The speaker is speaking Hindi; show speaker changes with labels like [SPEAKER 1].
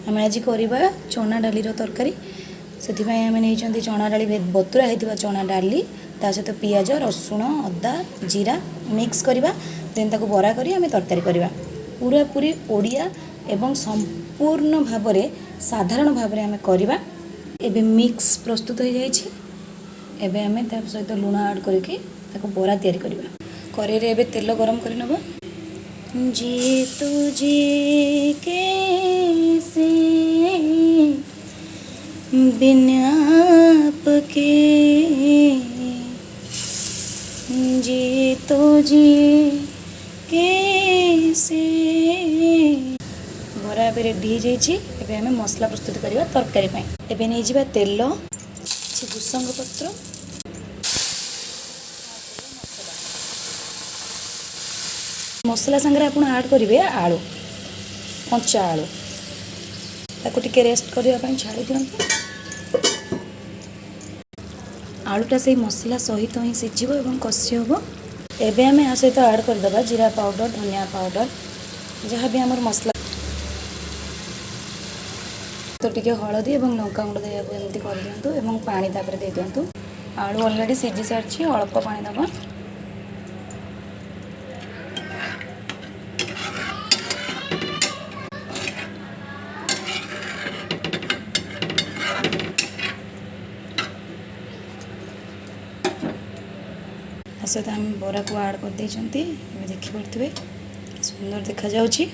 [SPEAKER 1] आम आज करवा चना डालीर तरकारी से आम नहीं चना डाली बतुरा होता चना डाली ता सहित पियाज रसुण अदा जीरा मिक्स करवा देन ताको बरा करी आम तरकारी करवा पूरा पूरी ओडिया एवं संपूर्ण भाव साधारण भाव आम करवा एबे मिक्स प्रस्तुत हो जाइए एबे आम सहित लुण ऐड करके बरा तैयारी करवा कड़े रे तेल गरम कर नब जी तुझे कैसे बिना आपके जी तो जी कैसे बरा ए रेडी हो जाइए आम मसला प्रस्तुत करवा तरकारी एबे नहीं जावा तेल भूसंग पत्र मसला संगे आप ऐड करेंगे आलू कंचा आलू ताको टिके रेस्ट करने छाड़ी दिंतु आलूटा से मसला सहित ही सीझ और कषि हम एबे आम आ सहित ऐड करदे जीरा पाउडर धनिया पाउडर जहाँ भी आमर मसला तो टिके हलदी और लंका गुंड देमती कर दिंतु और पानी तापर दे दिंतु आलू ऑलरेडी सीझी सारी अल्प पानी दबा सहित आम बरा को ऐड कर देखिए देखिपे सुंदर देखा जाउछि।